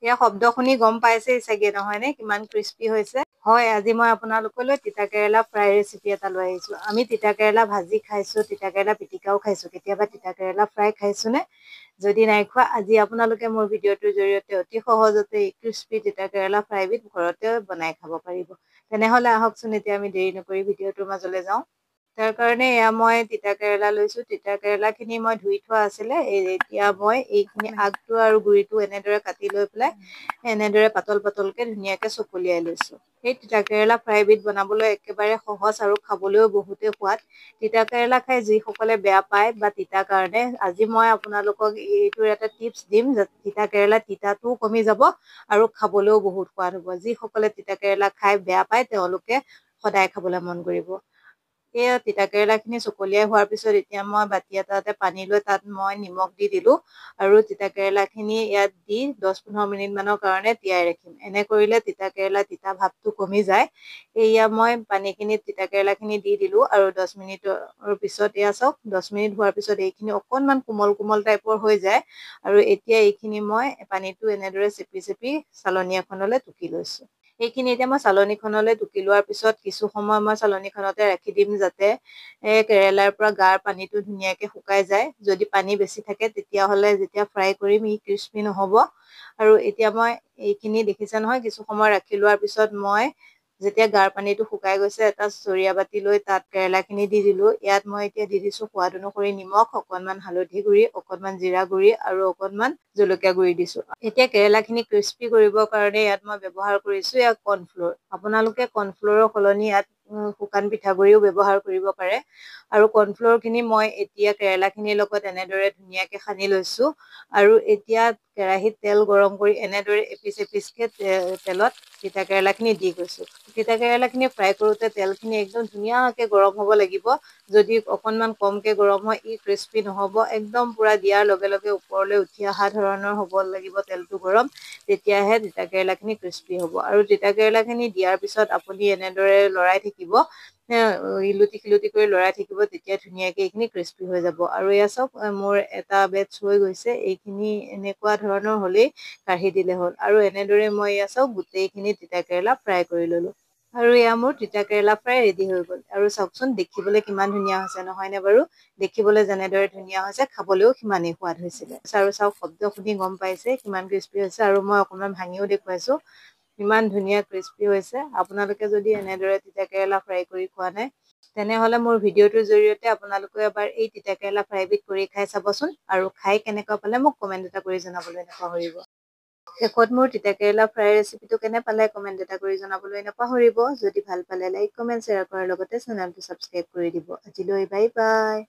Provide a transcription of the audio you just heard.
এয়া শব্দ শুনি গম পাইছেই চাগে নহয় নে কিমান ক্ৰিস্পি হৈছে। হয়, আজি মই আপোনালোকলৈ তিতাকেৰেলা ফ্ৰাই ৰেচিপি এটা লৈ আহিছোঁ। আমি তিতাকেৰেলা ভাজি খাইছোঁ, তিতাকেৰেলা পিটিকাও খাইছোঁ, কেতিয়াবা তিতাকেৰেলা ফ্ৰাই খাইছোঁনে? যদি নাই খোৱা, আজি আপোনালোকে মোৰ ভিডিঅ'টোৰ জৰিয়তে অতি সহজতে এই ক্ৰিস্পি তিতাকেৰেলা ফ্ৰাইবিধ ঘৰতে বনাই খাব পাৰিব। তেনেহ'লে আহকচোন এতিয়া আমি দেৰি নকৰি ভিডিঅ'টোৰ মাজলৈ যাওঁ। তাৰ কাৰণে এয়া মই তিতাকেৰেলা লৈছোঁ। তিতাকেৰেলাখিনি মই ধুই থোৱা আছিলে। এতিয়া মই এইখিনি আগটো আৰু গুৰিটো এনেদৰে কাটি লৈ পেলাই এনেদৰে পাতল পাতলকে ধুনীয়াকে চকলিয়াই লৈছোঁ। এই তিতাকেৰেলা ফ্ৰাইবিধ বনাবলৈ একেবাৰে সহজ আৰু খাবলৈও বহুতেই সোৱাদ। তিতাকেৰেলা খাই যিসকলে বেয়া পায় বা তিতা কাৰণে, আজি মই আপোনালোকক এইটোৰ এটা টিপছ দিম যে তিতাকেৰেলা তিতাটোও কমি যাব আৰু খাবলৈও বহুত সোৱাদ হ'ব। যিসকলে তিতাকেৰেলা খাই বেয়া পায় তেওঁলোকে সদায় খাবলৈ মন কৰিব। এই তিতাকেৰেলাখিনি চকলিয়াই হোৱাৰ পিছত এতিয়া মই বাতি এটাতে পানী লৈ তাত মই নিমখ দি দিলোঁ আৰু তিতাকেৰেলাখিনি ইয়াত দি 10-15 মিনিটমানৰ কাৰণে তিয়াই ৰাখিম। এনে কৰিলে তিতাকেৰেলা তিতা ভাৱটো কমি যায়। এয়া মই পানীখিনিত তিতাকেৰেলাখিনি দি দিলোঁ আৰু 10 মিনিটৰ পিছত এয়া চাওক 10 মিনিট হোৱাৰ পিছত এইখিনি অকণমান কোমল কোমল টাইপৰ হৈ যায় আৰু এতিয়া এইখিনি মই পানীটো এনেদৰে চেপি চেপি চালনী এখনলৈ টুকি লৈছোঁ। এইখিনি এতিয়া মই চালনীখনলৈ টুকি লোৱাৰ পিছত কিছু সময় মই চালনীখনতে ৰাখি দিম যাতে কেৰেলাৰ পৰা গাৰ পানীটো ধুনীয়াকে শুকাই যায়। যদি পানী বেছি থাকে তেতিয়াহ'লে যেতিয়া ফ্ৰাই কৰিম ই ক্ৰিস্পি নহ'ব। আৰু এতিয়া মই এইখিনি দেখিছে নহয়, কিছু সময় ৰাখি লোৱাৰ পিছত মই যেতিয়া গাৰ পানীটো শুকাই গৈছে এটা চৰিয়া বাতি লৈ তাত কেৰেলাখিনি দি দিলোঁ। ইয়াত মই এতিয়া দি দিছোঁ সোৱাদ অনুসৰি নিমখ, অকণমান হালধি গুড়ি, অকণমান জিৰা গুড়ি আৰু অকণমান জলকীয়া গুড়ি দিছোঁ। এতিয়া কেৰেলাখিনি ক্ৰিস্পি কৰিবৰ কাৰণে ইয়াত মই ব্যৱহাৰ কৰিছোঁ কৰ্ণফ্ল'ৰ। আপোনালোকে কৰ্ণফ্ল'ৰৰ সলনি ইয়াত শুকান পিঠাগুড়িও ব্যৱহাৰ কৰিব পাৰে। আৰু কৰ্ণফ্ল'ৰখিনি মই এতিয়া কেৰেলাখিনিৰ লগত এনেদৰে ধুনীয়াকে সানি লৈছোঁ আৰু এতিয়া কেৰাহীত তেল গৰম কৰি এনেদৰে এপিচ এপিচকে তেলত তিতাকেৰেলাখিনি দি গৈছোঁ। তিতাকেৰেলাখিনি ফ্ৰাই কৰোঁতে তেলখিনি একদম ধুনীয়াকে গৰম হ'ব লাগিব। যদি অকণমান কমকে গৰম হয় ই ক্ৰিস্পি নহ'ব। একদম পুৰা দিয়াৰ লগে লগে ওপৰলৈ উঠি অহা ধৰণৰ হ'ব লাগিব তেলটো গৰম, তেতিয়াহে তিতাকেৰেলাখিনি ক্ৰিস্পি হ'ব। আৰু তিতাকেৰেলাখিনি দিয়াৰ পিছত আপুনি এনেদৰে লৰাই থাকিব, ইলুটি শিলুটি কৰি লৰাই থাকিব, তেতিয়া ধুনীয়াকে এইখিনি ক্ৰিস্পি হৈ যাব। আৰু এয়া চাওক মোৰ এটা বেটছ হৈ গৈছে। এইখিনি এনেকুৱা ধৰণৰ হ'লেই কাঢ়ি দিলে হ'ল। আৰু এনেদৰে মই এয়া চাওক গোটেইখিনি তিতাকেৰেলা ফ্ৰাই কৰি ল'লোঁ। আৰু এয়া মোৰ তিতাকেৰেলা ফ্ৰাই ৰেডি হৈ গ'ল। আৰু চাওকচোন দেখিবলৈ কিমান ধুনীয়া হৈছে নহয়নে বাৰু? দেখিবলৈ যেনেদৰে ধুনীয়া হৈছে খাবলৈও সিমানেই সোৱাদ হৈছিলে। আৰু চাওক শব্দ শুনি গম পাইছে কিমান ক্ৰিস্পি হৈছে আৰু মই অকণমান ভাঙিও দেখুৱাইছোঁ। ইমান ধুনীয়া ক্ৰিস্পি হৈছে। আপোনালোকে যদি এনেদৰে তিতাকেৰেলা ফ্ৰাই কৰি খোৱা নাই তেনেহ'লে মোৰ ভিডিঅ'টোৰ জৰিয়তে আপোনালোকে এবাৰ এই তিতাকেৰেলা ফ্ৰাইবিধ কৰি খাই চাবচোন আৰু খাই কেনেকুৱা পালে মোক কমেণ্ট এটা কৰি জনাবলৈ নাপাহৰিব। শেষত মোৰ তিতাকেৰেলা ফ্ৰাই ৰেচিপিটো কেনে পালে কমেণ্ট এটা কৰি জনাবলৈ নাপাহৰিব। যদি ভাল পালে লাইক, কমেণ্ট, শ্বেয়াৰ কৰাৰ লগতে চেনেলটো ছাবস্ক্ৰাইব কৰি দিব। আজিলৈ বাই বাই।